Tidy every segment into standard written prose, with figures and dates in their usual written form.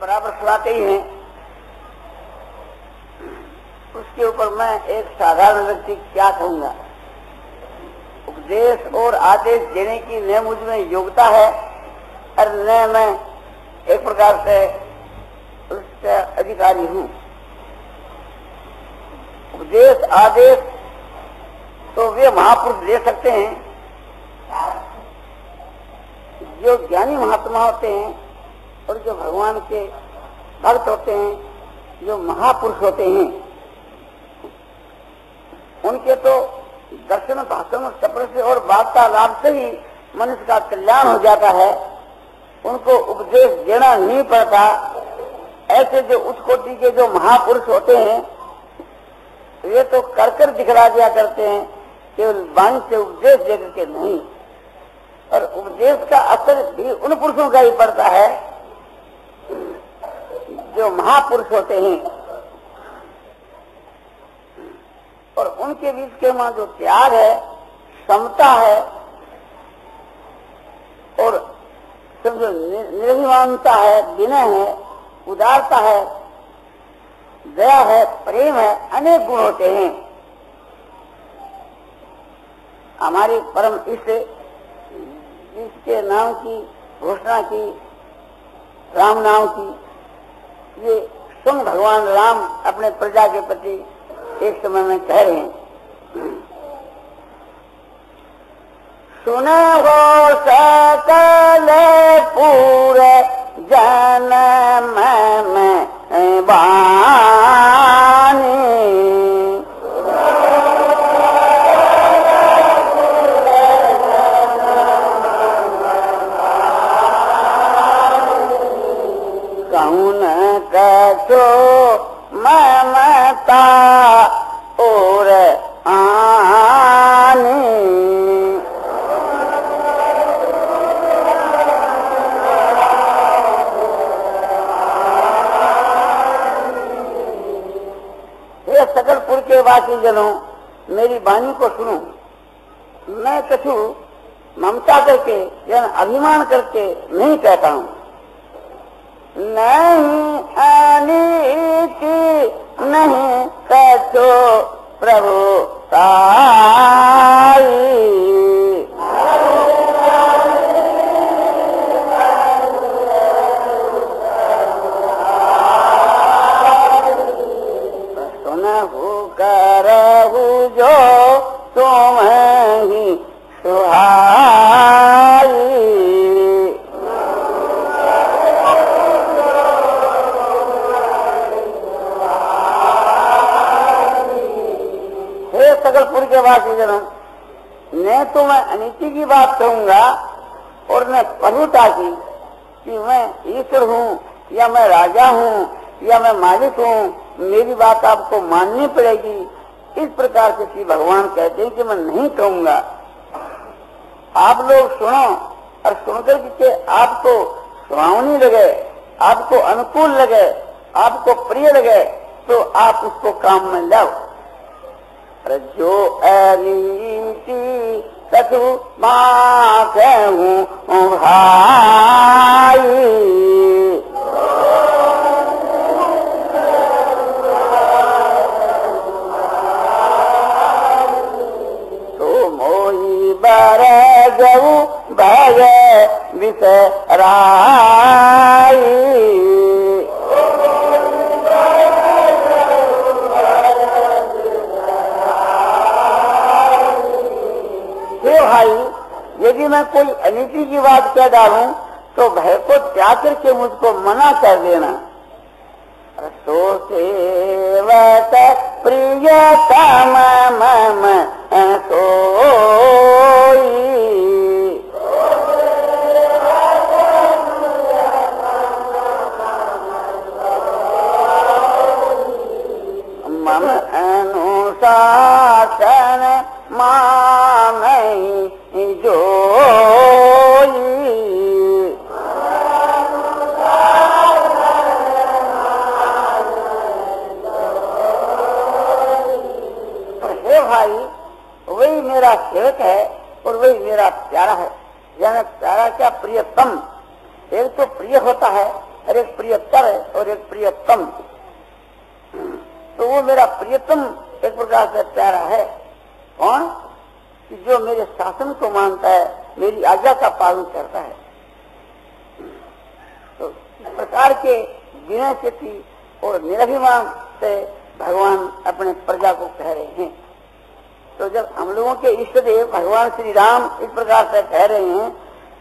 बराबर सुनाते ही हैं। उसके ऊपर मैं एक साधारण व्यक्ति क्या कहूँगा। उपदेश और आदेश देने की न मुझ में योग्यता है और न मैं एक प्रकार से उसका अधिकारी हूँ। उपदेश आदेश तो वे महापुरुष दे सकते हैं जो ज्ञानी महात्मा होते हैं और जो भगवान के भक्त होते हैं, जो महापुरुष होते हैं। उनके तो दर्शन भाषण स्पर्श और वार्तालाप से ही मनुष्य का कल्याण हो जाता है। उनको उपदेश देना नहीं पड़ता। ऐसे जो उच्च कोटि के जो महापुरुष होते हैं वे तो कर दिखला दिया करते हैं, केवल वाणी से उपदेश दे करके नहीं। और उपदेश का असर भी उन पुरुषों का ही पड़ता है जो महापुरुष होते हैं। और उनके बीच के वहां जो त्याग है, समता है और समझो निर्भिमानता है, विनय है, उदारता है, दया है, प्रेम है, अनेक गुण होते हैं। हमारी परम इष्ट जिसके नाम की घोषणा की, राम नाम की, ये स्वयं भगवान राम अपने प्रजा के प्रति एक समय में कह रहे हैं, सुनो हो सकल पूरे जन्म में बानी, कौन कछो ममता और आनी, हे सकलपुर के वासी जनों, मेरी वाणी को सुनो। मैं कछु ममता करके या अभिमान करके नहीं कहता हूँ। नहीं अनीति नहीं कछो प्रभु ताई, सुनहु करहु जो तुम्हें ही सुहाई, सकलपुर के वासी जनों, न तो मैं अनीति की बात कहूंगा और न प्रभुता की कि मैं ईश्वर हूँ या मैं राजा हूँ या मैं मालिक हूँ, मेरी बात आपको माननी पड़ेगी। इस प्रकार से श्री भगवान कहते हैं कि मैं नहीं कहूंगा। आप लोग सुनो और सुनकर के आपको सुहावनी लगे, आपको अनुकूल लगे, आपको प्रिय लगे तो आप उसको काम में लाओ। जो अनीति कछु माखूं भाई, तो मोही बर जऊ भय विसराई, यदि मैं कोई अनीति की बात कह डालूं तो भय को त्याग करके मुझको मना कर देना। सो सेवक प्रियतम मम सोई, मम अनुशासन मानई जोई, हे भाई, वही मेरा सेवक है और वही मेरा प्यारा है। यानी प्यारा क्या, प्रियतम। एक तो प्रिय होता है और एक प्रियतर है और एक प्रियतम। तो वो मेरा प्रियतम एक प्रकार से प्यारा है। कौन? कि जो मेरे शासन को मानता है, मेरी आज्ञा का पालन करता है। तो इस प्रकार के विनय से थी और निरभिमान से भगवान अपने प्रजा को कह रहे हैं। तो जब हम लोगों के इष्ट देव भगवान श्री राम इस प्रकार से कह रहे हैं,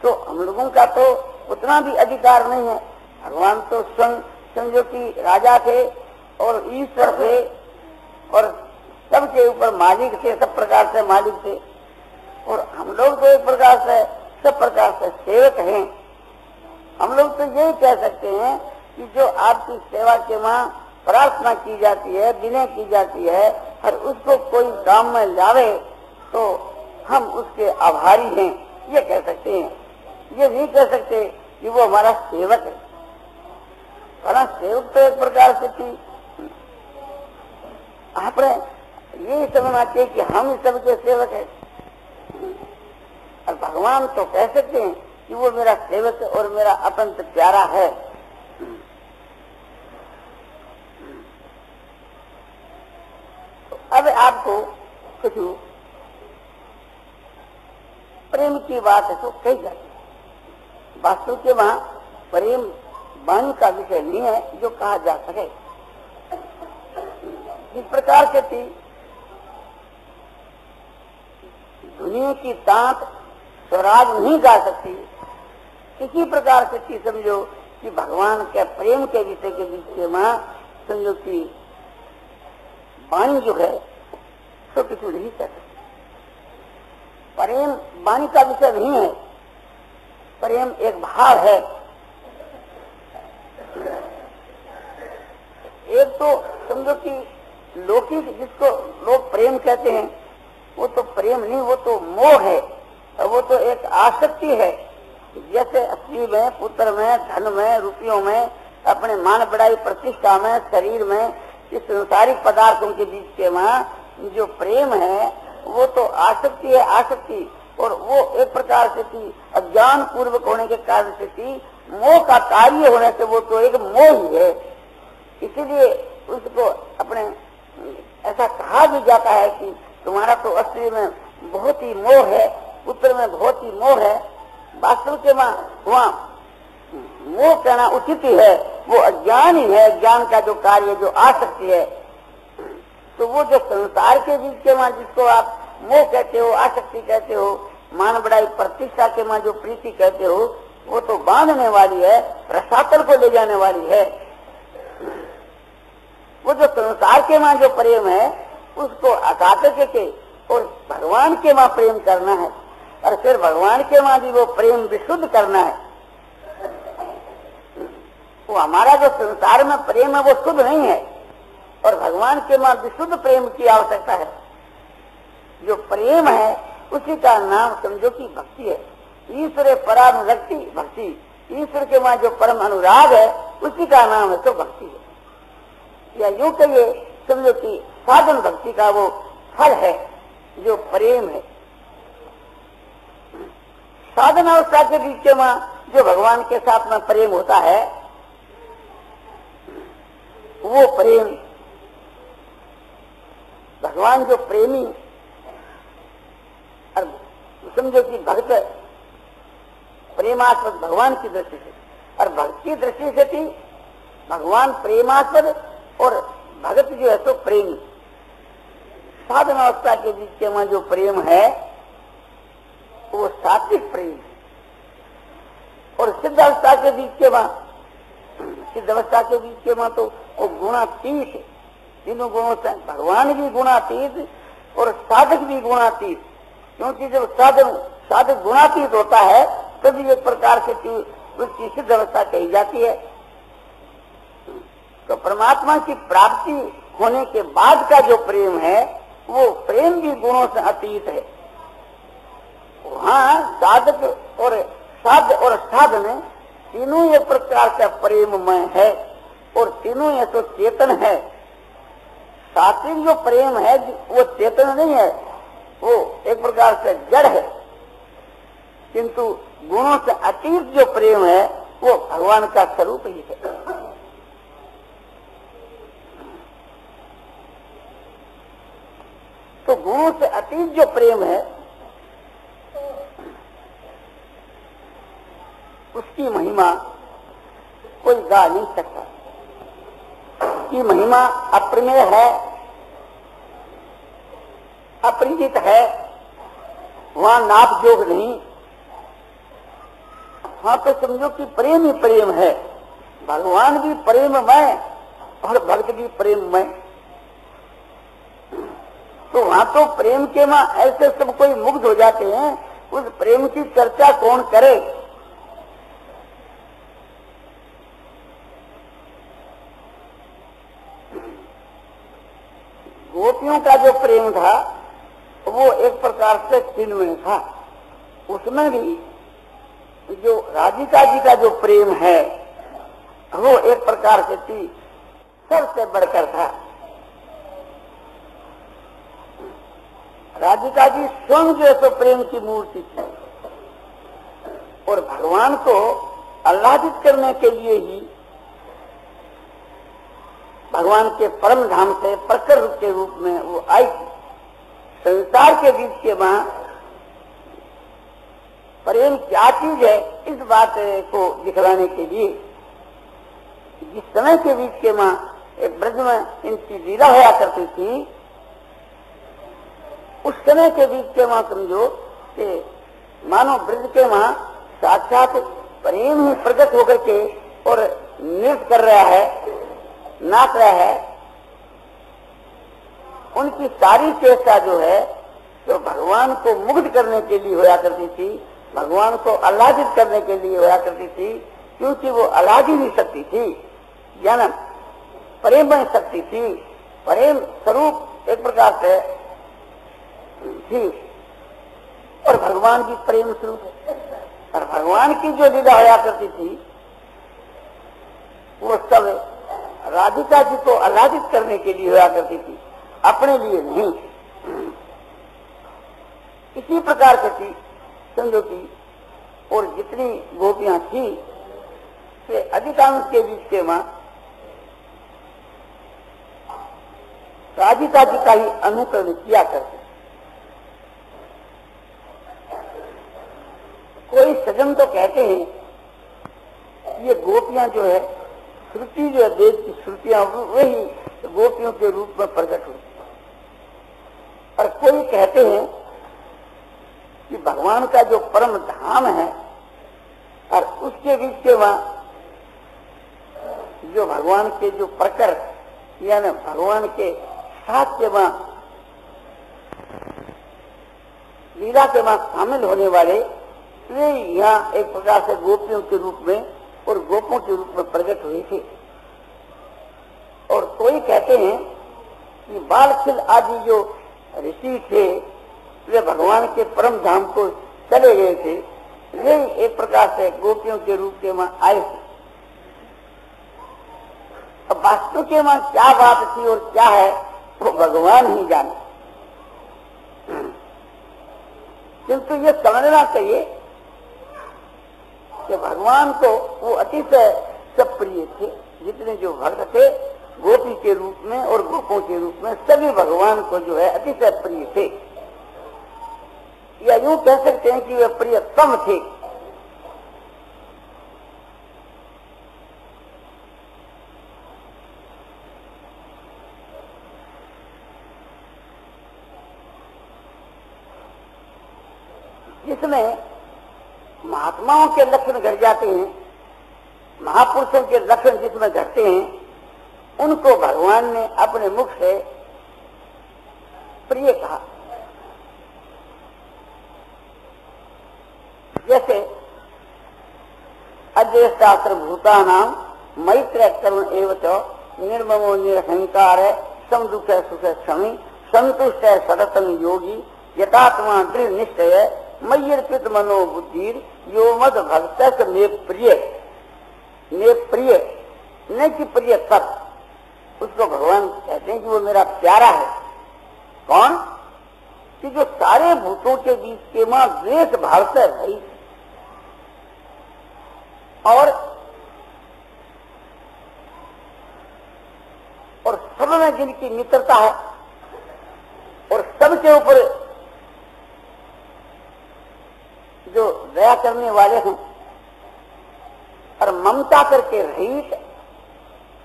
तो हम लोगों का तो उतना भी अधिकार नहीं है। भगवान तो स्वयं समझो कि राजा थे और ईश्वर थे और सबके ऊपर मालिक थे, सब प्रकार से मालिक थे। और हम लोग तो एक प्रकार से सब प्रकार से सेवक हैं। हम लोग तो यही कह सकते हैं कि जो आपकी सेवा के वहाँ प्रार्थना की जाती है, विनय की जाती है, और उसको कोई काम में लावे तो हम उसके आभारी हैं, ये कह सकते हैं। ये नहीं कह सकते कि वो हमारा सेवक है। हमारा सेवक तो एक प्रकार से थी, आपने ये समझना चाहिए कि हम सबके सेवक है। और भगवान तो कह सकते हैं कि वो मेरा सेवक और मेरा अत्यंत प्यारा है। तो अब आपको कुछ प्रेम की बात है तो कही जाती है। वास्तव के वहां प्रेम वाणी का विषय नहीं है जो कहा जा सके। इस प्रकार से थी दुनिया की तांत स्वराज नहीं गा सकती। इसी प्रकार से थी समझो कि भगवान के प्रेम के विषय के बीच में समझो कि वाणी जो है तो किसी नहीं कर सकती। प्रेम वाणी का विषय नहीं है, प्रेम एक भाव है। एक तो समझो कि लौकिक जिसको लोग प्रेम कहते हैं वो तो प्रेम नहीं, वो तो मोह है और वो तो एक आसक्ति है। जैसे स्त्री में, पुत्र में, धन में, रुपयों में, अपने मान बढ़ाई प्रतिष्ठा में, शरीर में, इस संसारिक पदार्थों के बीच के वहाँ जो प्रेम है वो तो आसक्ति है, आसक्ति। और वो एक प्रकार से थी अज्ञान पूर्वक होने के कारण से थी, मोह का कार्य होने से वो तो एक मोह ही है। इसीलिए उसको अपने ऐसा कहा भी जाता है कि तुम्हारा तो स्त्री में बहुत ही मोह है, पुत्र में बहुत ही मोह है। वास्तव के वहाँ मोह कहना उचित ही है, वो अज्ञान ही है। ज्ञान का जो कार्य जो आसक्ति है, तो वो जो संसार के बीच के वहाँ जिसको आप मोह कहते हो, आसक्ति कहते हो, मान बढ़ाई प्रतिष्ठा के वहाँ जो प्रीति कहते हो, वो तो बांधने वाली है, रसातल को ले जाने वाली है। वो जो संसार के वहाँ जो प्रेम है उसको हटा के और भगवान के वहाँ प्रेम करना है, और फिर भगवान के वहाँ भी वो प्रेम विशुद्ध करना है। वो हमारा जो संसार में प्रेम है वो शुद्ध नहीं है, और भगवान के वहाँ विशुद्ध प्रेम की आवश्यकता है। जो प्रेम है उसी का नाम समझो कि भक्ति है। ईश्वर पराम भक्ति, भक्ति ईश्वर के वहाँ जो परम अनुराग है उसी का नाम है तो भक्ति है। या यूं कहिए समझो कि साधन भक्ति का वो फल है जो प्रेम है। साधन अवस्था के बीच में जो भगवान के साथ में प्रेम होता है वो प्रेम, भगवान जो प्रेमी और समझो कि भक्त प्रेमास्पद भगवान की दृष्टि से, और भक्त की दृष्टि से थी भगवान प्रेमास्पद और भगत जो है तो प्रेमी। साधन अवस्था के बीच में जो प्रेम है वो सात्विक प्रेम है, और सिद्ध अवस्था के बीच के वहां, सिद्ध अवस्था के बीच के वहां तो वो गुणातीत है। तीनों गुणों से भगवान भी गुणातीत और साधक भी गुणातीत। क्योंकि जब साधक गुणातीत होता है तभी एक प्रकार से उसकी सिद्ध अवस्था कही जाती है। तो परमात्मा की प्राप्ति होने के बाद का जो प्रेम है वो प्रेम भी गुणों से अतीत है। वहाँ साधक और साध और साधन तीनों एक प्रकार से प्रेममय है, और तीनों ये तो चेतन है। सात्विक जो प्रेम है वो चेतन नहीं है, वो एक प्रकार से जड़ है। किंतु गुणों से अतीत जो प्रेम है वो भगवान का स्वरूप ही है। तो गुणों से अतीत जो प्रेम है उसकी महिमा कोई गा नहीं सकता। की महिमा अप्रमेय है, अपरिचित है, वहां नाप जोग नहीं। वहां तो समझो कि प्रेम ही प्रेम है। भगवान भी प्रेममय और भक्त भी प्रेममय। तो वहां तो प्रेम के मां ऐसे सब कोई मुग्ध हो जाते हैं, उस प्रेम की चर्चा कौन करे। गोपियों का जो प्रेम था वो एक प्रकार से चिन्मय था। उसमें भी जो राधिका जी का जो प्रेम है वो एक प्रकार से थी, सबसे बढ़कर था। राधिका जी स्वयं जो तो प्रेम की मूर्ति थी और भगवान को आह्लादित करने के लिए ही भगवान के परम धाम से प्रखर रूप के रूप में वो आई थी। संसार के बीच के वहां प्रेम क्या चीज है इस बात को दिखलाने के लिए जिस समय के बीच के वहां एक ब्रज में इनकी लीला होया करती थी, उस समय के बीच के वहां समझो कि मानो ब्रज के वहां साक्षात प्रेम ही प्रकट होकर के और नृत्य कर रहा है, नाच रहा है। उनकी सारी चेष्टा जो है तो भगवान को मुग्ध करने के लिए होया करती थी, भगवान को आह्लादित करने के लिए होया करती थी, क्योंकि वो आह्लाद ही नहीं सकती थी, ज्ञान प्रेम बन सकती थी, प्रेम स्वरूप एक प्रकार से थी और भगवान की प्रेम स्वरूप है। और भगवान की जो लीला होया करती थी वो सब राधिका जी को आह्लादित करने के लिए होया करती थी, अपने लिए नहीं। इसी प्रकार से थी समझो की। और जितनी गोपियां थी से अधिकांश के बीच के मां राधिका जी का ही अनुकरण किया करते। कोई सज्जन तो कहते हैं ये गोपियां जो है श्रुति जो है वेद की श्रुतियां वही गोपियों के रूप में प्रकट हुई। और कोई कहते हैं कि भगवान का जो परम धाम है और उसके बीच के वहां जो भगवान के जो प्रकर यानी भगवान के साथ के वहां लीला के वहां शामिल होने वाले वे यहाँ एक प्रकार से गोपियों के रूप में और गोपों के रूप में प्रकट हुए थे। और कोई कहते हैं कि बालखिल आदि जो ऋषि थे वे भगवान के परम धाम को चले गए थे, वे एक प्रकार से गोपियों के रूप के वहां आए थे। अब वास्तु के वहां क्या बात थी और क्या है वो भगवान ही जाने, किंतु ये समझना चाहिए कि भगवान को वो अतिशय सब प्रिय थे। जितने जो भक्त थे गोपी के रूप में और गोपों के रूप में सभी भगवान को जो है अतिशय प्रिय थे, या यूं कह सकते हैं कि वे प्रियतम थे। जिसमें महात्माओं के लक्षण घट जाते हैं, महापुरुषों के लक्षण जिसमें घटते हैं, उनको भगवान ने अपने मुख से प्रिय कहा। जैसे अद्वैतास्त्र भूतानाम मैत्र करुण एवं निर्ममो निरहंकार समदुख सुख क्षमी संतुष्ट सततम योगी यथात्मा दृढ़ निश्चय मय्यर्पित मनो बुद्धि यो मद भक्त में प्रिय न कि प्रिय तत्, उसको भगवान कहते हैं कि वो मेरा प्यारा है। कौन? कि जो सारे भूतों के बीच के मां द्वेष भाव से रही और और सब में जिनकी मित्रता है और सबके ऊपर जो दया करने वाले हैं और ममता करके रहित,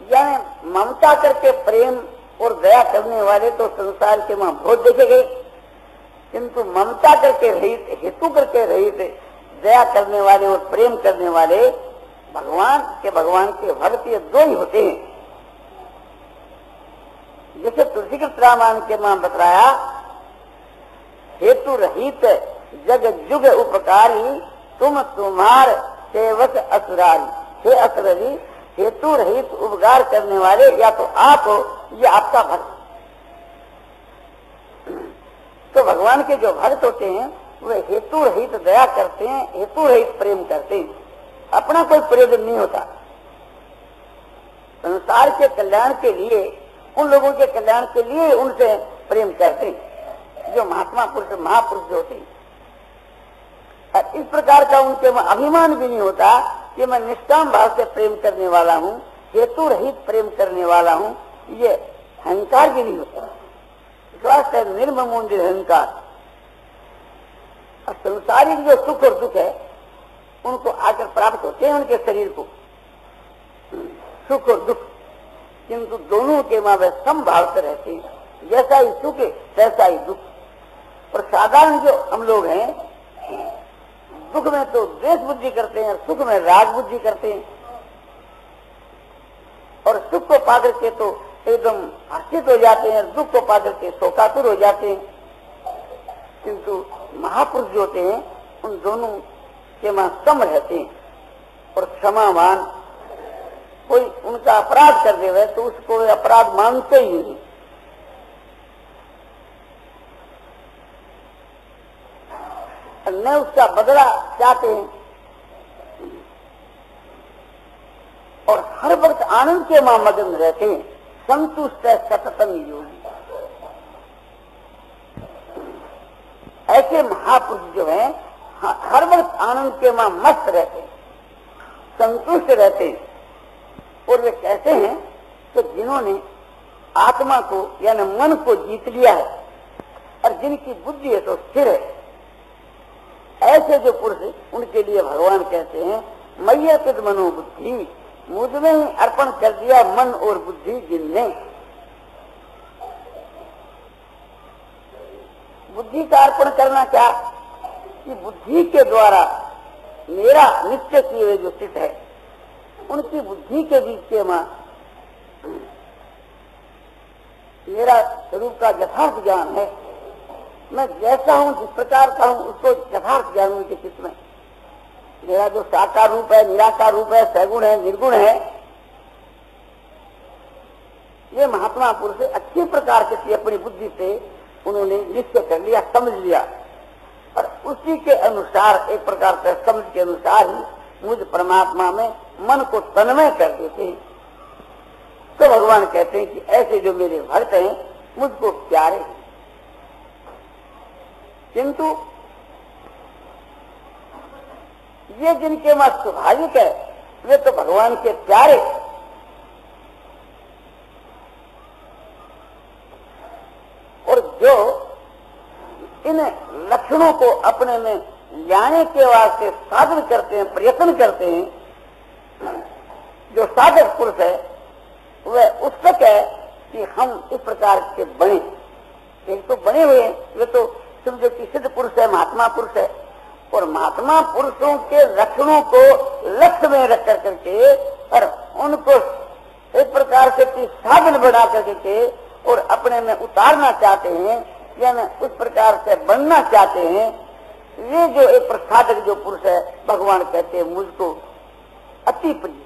यानी ममता करके प्रेम और दया करने वाले तो संसार के वहां बहुत देखे गए, किंतु ममता करके रहित, हेतु करके रहित, दया करने वाले और प्रेम करने वाले भगवान के भक्त ये दो ही होते हैं। जैसे तुलसीकृत रामायण के मां बतलाया, हेतु रहित जग जुग उपकारी, तुम तुम्हार सेवक असुरारी। हे असुररी, हेतु रहित उपकार करने वाले या तो आप हो या आपका भक्त। तो भगवान के जो भक्त होते हैं वे हेतु रहित दया करते हैं, हेतु रहित प्रेम करते हैं, अपना कोई प्रयोजन नहीं होता। संसार के कल्याण के लिए, उन लोगों के कल्याण के लिए उनसे प्रेम करते हैं जो महात्मा पुरुष, महापुरुष होते हैं। और इस प्रकार का उनके में अभिमान भी नहीं होता कि मैं निष्काम भाव से प्रेम करने वाला हूँ, हेतु रहित प्रेम करने वाला हूँ, ये अहंकार भी नहीं होता। विश्वास है निर्मम अहंकार। और संसारिक जो सुख और दुख है उनको आकर प्राप्त होते हैं उनके शरीर को, सुख और दुख, किंतु दोनों के मां वे समभाव से रहते हैं। जैसा ही सुख है वैसा ही दुख। और साधारण जो हम लोग हैं, दुख में तो द्वेष बुद्धि करते हैं और सुख में राग बुद्धि करते हैं, और सुख को पाकर के तो एकदम हर्षित हो जाते हैं, दुख को पाकर के शोकातुर हो जाते हैं। किंतु महापुरुष जो होते हैं उन दोनों के मां सम रहते हैं और क्षमावान। कोई उनका अपराध कर देवे तो उसको अपराध मानते ही नहीं। न उसका बदला चाहते हैं और हर वक्त आनंद के मां मगन रहते हैं। संतुष्ट है सततम योगी। ऐसे महापुरुष जो हैं हर वक्त आनंद के मां मस्त रहते हैं, संतुष्ट रहते हैं। और वे कहते हैं कि जिन्होंने आत्मा को यानी मन को जीत लिया है और जिनकी बुद्धि है तो स्थिर है, ऐसे जो पुरुष, उनके लिए भगवान कहते हैं मय्य अर्पित मनोबुद्धि, मुझमें ही अर्पण कर दिया मन और बुद्धि जिनने। बुद्धि का अर्पण करना क्या कि बुद्धि के द्वारा मेरा निश्चय किए हुए जो चित्त है उनकी बुद्धि के बीच के मां मेरा स्वरूप का यथार्थ ज्ञान है। मैं जैसा हूं, जिस प्रकार का हूं, उसको यथार्थ ज्ञान उनके चित्त में। मेरा जो साकार रूप है, निराकार रूप है, सगुण है, निर्गुण है, ये महात्मा पुरुष अच्छी प्रकार से अपनी बुद्धि से उन्होंने निश्चय कर लिया, समझ लिया, और उसी के अनुसार, एक प्रकार से समझ के अनुसार ही मुझ परमात्मा में मन को तन्मय कर देते हैं। तो भगवान कहते हैं कि ऐसे जो मेरे भक्त हैं मुझको प्यारे, किंतु ये जिनके में स्वाभाविक है वे तो भगवान के प्यारे, और जो इन लक्षणों को अपने में लाने के वास्ते साधन करते हैं, प्रयत्न करते हैं, जो साधक पुरुष है वह उत्सुक है कि हम इस प्रकार के बने। एक तो बने हुए हैं, वे तो समझो कि सिद्ध पुरुष है, महात्मा पुरुष है, और महात्मा पुरुषों के लक्षणों को लक्ष्य में रख करके और उनको एक प्रकार से साधन बना करके और अपने में उतारना चाहते हैं, यानी उस प्रकार से बनना चाहते हैं। ये जो एक प्रसादक जो पुरुष है, भगवान कहते हैं मुझको अति प्रिय।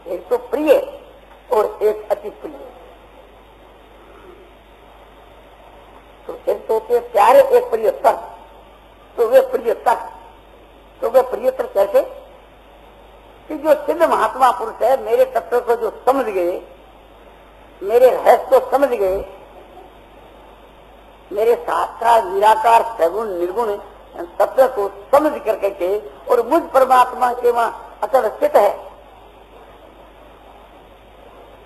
एक तो प्रिय और एक अति प्रिय। तो एक तो होते प्यारे, एक प्रियतर। तो वे प्रियतर, तो वे प्रियतर कैसे कि जो सिद्ध महात्मा पुरुष है, मेरे तत्व को जो समझ गए, मेरे रहस्य को समझ गए, मेरे साकार निराकार सगुण निर्गुण तत्व को समझ करके और मुझ परमात्मा के वहां अचल स्थित है,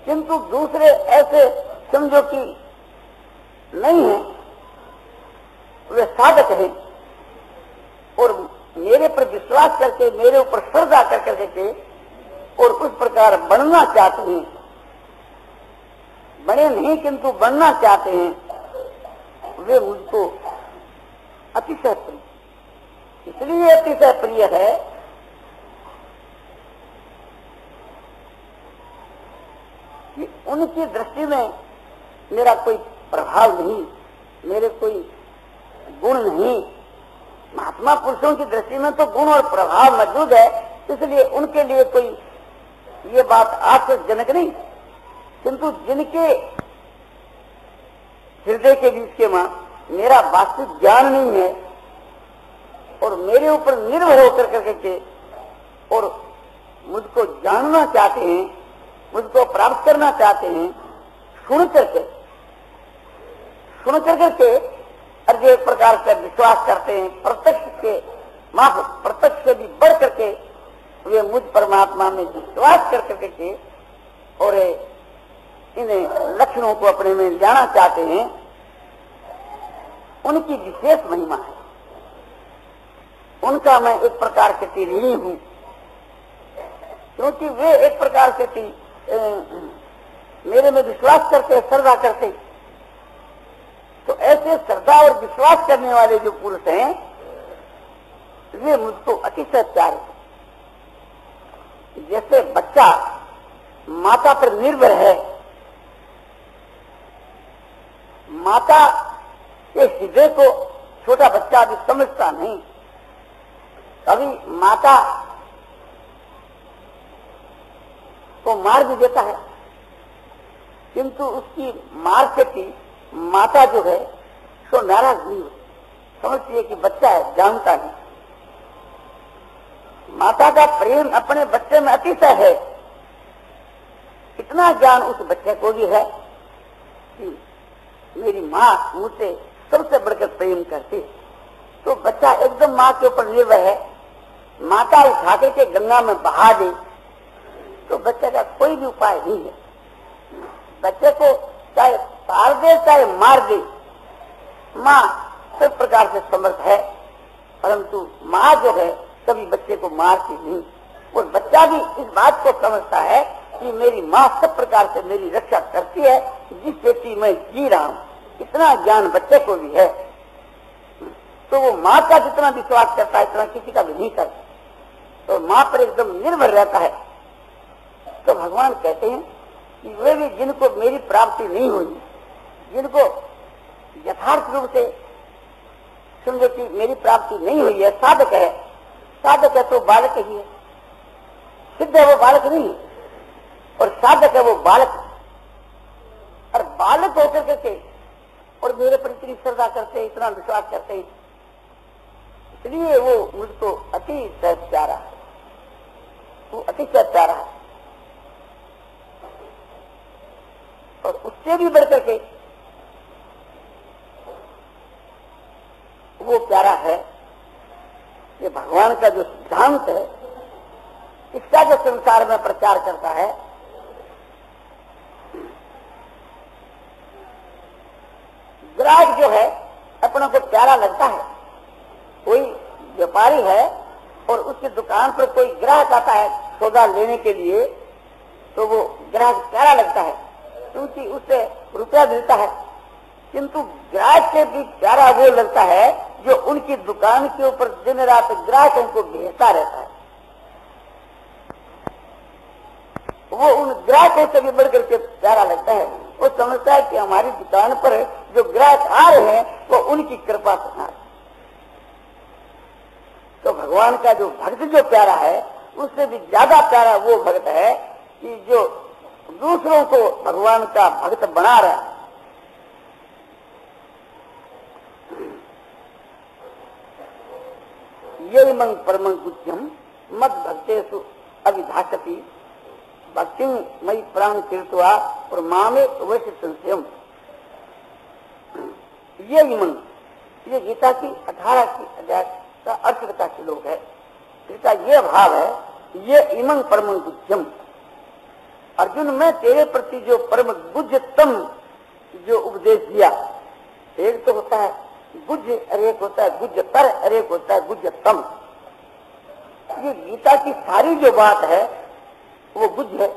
किंतु दूसरे ऐसे समझो कि नहीं है, वे साधक हैं और मेरे पर विश्वास करके, मेरे ऊपर श्रद्धा कर करके और उस प्रकार बनना चाहते हैं, बने नहीं किंतु बनना चाहते हैं, वे मुझको अतिशय प्रिय, इसलिए अतिशय प्रिय है कि उनकी दृष्टि में मेरा कोई प्रभाव नहीं, मेरे कोई गुण नहीं। महात्मा पुरुषों की दृष्टि में तो गुण और प्रभाव मौजूद है, इसलिए उनके लिए कोई ये बात आश्चर्यजनक नहीं, किंतु जिनके हृदय के बीच के मां मेरा वास्तविक ज्ञान नहीं है और मेरे ऊपर निर्भर होकर करके और मुझको जानना चाहते हैं, मुझको प्राप्त करना चाहते हैं, सुन करके और जो एक प्रकार से विश्वास करते हैं, प्रत्यक्ष के माफ प्रत्यक्ष से भी बढ़ करके वे मुझ परमात्मा में विश्वास कर करके और इन लक्षणों को अपने में जाना चाहते हैं, उनकी विशेष महिमा है। उनका मैं एक प्रकार से ऋणी हूं, क्योंकि वे एक प्रकार से मेरे में विश्वास करते, श्रद्धा करते। तो ऐसे श्रद्धा और विश्वास करने वाले जो पुरुष हैं, वे मुझको अतिशय प्यारे। जैसे बच्चा माता पर निर्भर है, माता के हृदय को छोटा बच्चा अभी समझता नहीं, कभी माता को मार भी देता है, किंतु उसकी मार से भी माता जो है सो नाराज नहीं होती, समझती है कि बच्चा है, जानता नहीं। माता का प्रेम अपने बच्चे में अतिशय है, इतना ज्ञान उस बच्चे को भी है कि मेरी माँ मुझसे सबसे बढ़कर प्रेम करती है। तो बच्चा एकदम माँ के ऊपर निर्भर है, माता उठा के गंगा में बहा दे तो बच्चे का कोई भी उपाय नहीं है। बच्चे को चाहे पार दे चाहे मार दे, माँ सब प्रकार से समर्थ है, परंतु माँ जो है कभी बच्चे को मारती नहीं। और बच्चा भी इस बात को समझता है कि मेरी माँ सब प्रकार से मेरी रक्षा करती है, जिससे कि मैं जी रहा हूँ। इतना ज्ञान बच्चे को भी है, तो वो माँ का जितना विश्वास करता है इतना किसी का भी नहीं करता, तो माँ पर एकदम निर्भर रहता है। तो भगवान कहते हैं कि वे भी जिनको मेरी प्राप्ति नहीं हुई, जिनको यथार्थ रूप से समझो कि मेरी प्राप्ति नहीं हुई है, साधक है, साधक है तो बालक ही है, सिद्ध है वो बालक नहीं है, और साधक है वो बालक। और बालक होकर के और मेरे पर इतनी श्रद्धा करते हैं, इतना विश्वास करते हैं, इसलिए वो मुझको अतिशय प्यारा है, वो अतिशय प्यारा है। और उससे भी बढ़कर के वो प्यारा है कि भगवान का जो सिद्धांत है, इसका जो संसार में प्रचार करता है, ग्राहक जो है अपनों को प्यारा लगता है। कोई व्यापारी है और उसकी दुकान पर कोई ग्राहक आता है सौदा लेने के लिए, तो वो ग्राहक प्यारा लगता है क्योंकि उससे रुपया मिलता है, किंतु ग्राहक से भी प्यारा वो लगता है जो उनकी दुकान के ऊपर दिन रात ग्राहकों को भेजता रहता है। वो उन ग्राहकों से भी बढ़कर के प्यारा लगता है। वो समझता है कि हमारी दुकान पर जो ग्राहक आ रहे हैं वो उनकी कृपा से आ रहे हैं। तो भगवान का जो भक्त जो प्यारा है, उससे भी ज्यादा प्यारा वो भक्त है कि जो दूसरों को भगवान का भक्त बना रहा है। ये मंग परमं गुह्यम मद भक्तेषु अभिधाषति भक्ति मई प्राण तीर्थवा और मामे अवश्य संशयम। ये इमंग, ये गीता की 18 की अध्याय का अर्थकथा श्लोक है। इसका ये भाव है, ये इमंग परमं गुह्यम, अर्जुन मैं तेरे प्रति जो परम गुज्जतम जो उपदेश दिया, एक तो होता है गुज्ज और एक होता है गुज्जतर और एक होता है गुज्जतम। ये गीता की सारी जो बात है वो गुज्ज है,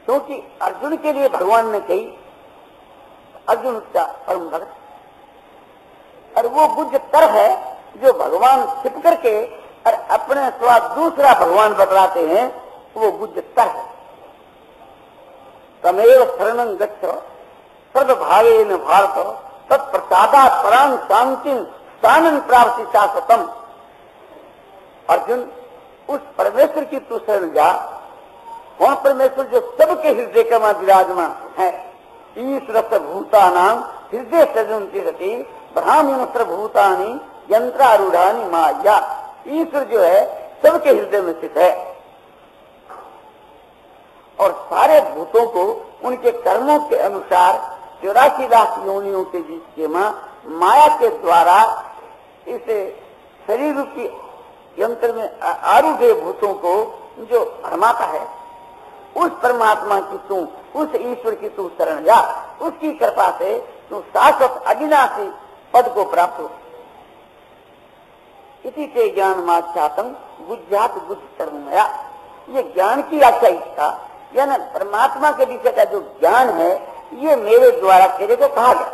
क्योंकि अर्जुन के लिए भगवान ने कही, अर्जुन का परम भक्त, और वो गुज्जतर है जो भगवान छिप करके और अपने स्वाद दूसरा भगवान बतलाते हैं, वो गुज्जतर है। तमेव शरणं गच्छ सर्वभावेन भारत तत्प्रसादात् परां शांतिं स्थानं प्राप्ति शाश्वतम्। अर्जुन उस परमेश्वर की तू शरण जा। कौन परमेश्वर? जो सबके हृदय का में विराजमान है। ईश्वर भूतानां हृदय सजन तिरति ब्राह्मण सर्वभूतानि यंत्रारूढ़ानि माया। ईश्वर जो है सबके हृदय में स्थित है और सारे भूतों को उनके कर्मों के अनुसार 84 लाख योनियों के बीच के माया के द्वारा इस शरीर रूपी यंत्र में आरूढ़ भूतों को जो भरमाता है, उस परमात्मा की तू, उस ईश्वर की तू शरण जा। उसकी कृपा से तू शाश्वत अविनाशी पद को प्राप्त हो। इसी से ज्ञान माचातम गुज्जात गुज्ज शरणमया। ये ज्ञान की आख्या इच्छा, यानी परमात्मा के विषय का जो ज्ञान है, ये मेरे द्वारा तेरे को कहा गया।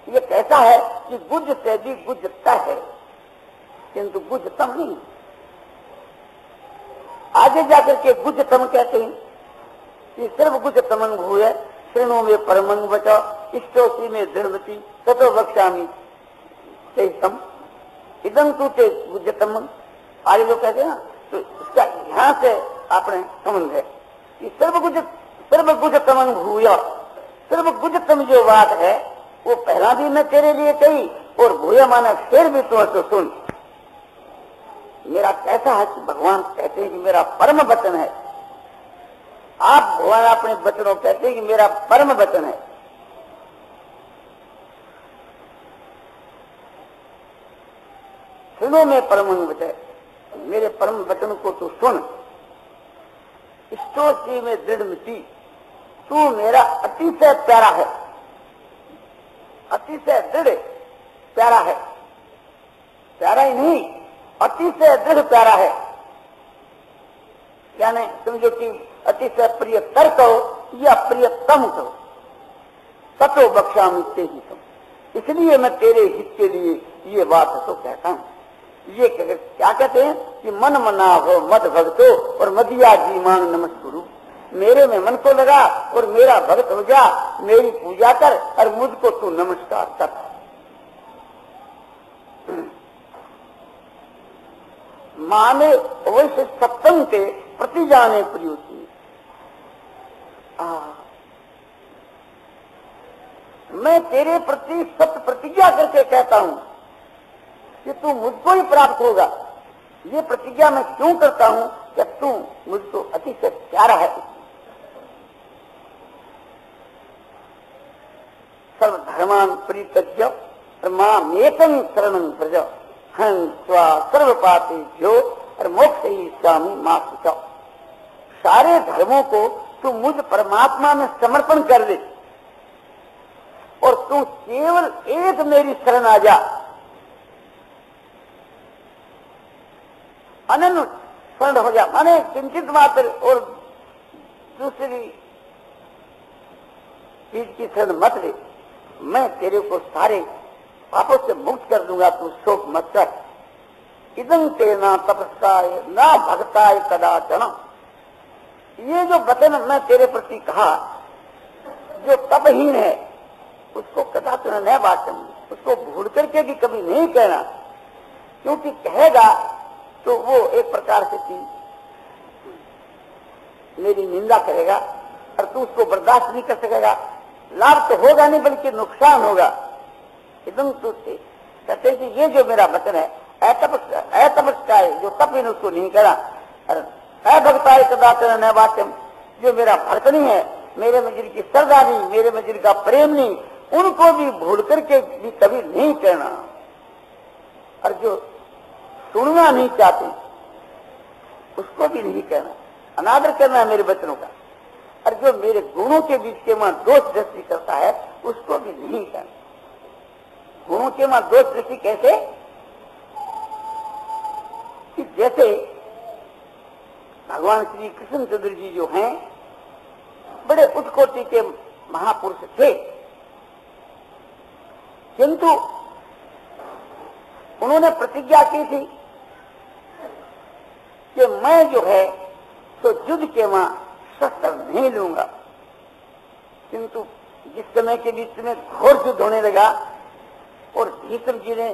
ये कैसा है कि गुज्ज से भी गुज्जता है, किंतु गुज्जतम नहीं। आगे जाकर के गुज्जतम कहते हैं कि सर्व गुज्जतमं भूय श्रेणों में परमंग बचा इष्टोसी में दृढ़वती ततो वक्ष्यामि तेतम इदं तू ते गुज्जतम। आगे लोग कहते हैं ना, तो इसका यहाँ से आपने संबंध है कि सर्व गुज्जतमं भूय। सर्व गुज्जतम जो बात है वो पहला भी मैं तेरे लिए कही, और भूय माना फिर भी तो सुन। मेरा कैसा है कि भगवान कहते हैं कि मेरा परम वचन है। आप भगवान अपने वचनों कहते हैं कि मेरा परम वचन है। सुनो में परम वचन, मेरे परम वचन को तू सुन। इष्टोसी में दृढ़ मिट्टी, तू मेरा अतिशय प्यारा है, अतिशय दृढ़ प्यारा है। प्यारा ही नहीं, अतिशय दृढ़ प्यारा है। यानी समझो कि अतिशय प्रियतर कहो या प्रियतम कहो, ततो बख्शामि तेहि तम। इसलिए मैं तेरे हित के लिए ये बात तो कहता हूँ। ये क्या कहते हैं कि मन मना हो मद भक्तो और मदिया जी मांग नमस्कुरु। मेरे में मन को लगा और मेरा भक्त हो जा, मेरी पूजा कर और मुझको तू नमस्कार कर। माने वैसे सप्तम के प्रति जाने प्रियोती। मैं तेरे प्रति सत्य प्रतिज्ञा करके कहता हूं कि तू मुझको ही प्राप्त होगा। ये प्रतिज्ञा मैं क्यों करता हूं कि तू मुझको अतिशय प्यारा है। सर्वधर्मान परित्यज्य मामेकं शरणं व्रज हं त्वा सर्वपापेभ्यो और मोक्ष ही स्वामी मां। सारे धर्मों को तू मुझ परमात्मा में समर्पण कर दे और तू केवल एक मेरी शरण आ जा। अनन्य शरण हो जा, माने किंचित मात्र और दूसरी चीज की शरण मत ले। मैं तेरे को सारे पापों से मुक्त कर दूंगा, तू शोक मत कर। इदं तेना तपस्काय ना भक्ताय कदाचन। ये जो वचन मैं तेरे प्रति कहा, जो तपहीन है उसको कदाचन न वाचन, उसको भूल करके भी कभी नहीं कहना, क्योंकि कहेगा तो वो एक प्रकार से मेरी निंदा करेगा और तू उसको बर्दाश्त नहीं कर सकेगा। लाभ तो होगा नहीं बल्कि नुकसान होगा। एकदम तो कहते कि ये जो मेरा वचन है अतपस्काय, जो तपहीन उसको नहीं करा, और अभक्ताय कदाचन न वाचन, जो मेरा भक्त नहीं है, मेरे में जिनकी श्रद्धा नहीं, मेरे में जिनका प्रेम नहीं, उनको भी भूल करके भी कभी नहीं कहना। और जो सुनना नहीं चाहते उसको भी नहीं कहना। अनादर करना है मेरे वचनों का, और जो मेरे गुणों के बीच के वहां दोष दृष्टि करता है उसको भी नहीं करना। गुणों के वहां दोष दृष्टि कैसे? कि जैसे भगवान श्री कृष्णचंद्र जी जो हैं बड़े उत्कोटि के महापुरुष थे, किंतु उन्होंने प्रतिज्ञा की थी कि मैं जो है तो युद्ध के वहां शस्त्र नहीं लूंगा। किंतु जिस समय के बीच में घोर युद्ध होने लगा और भीष्म जी ने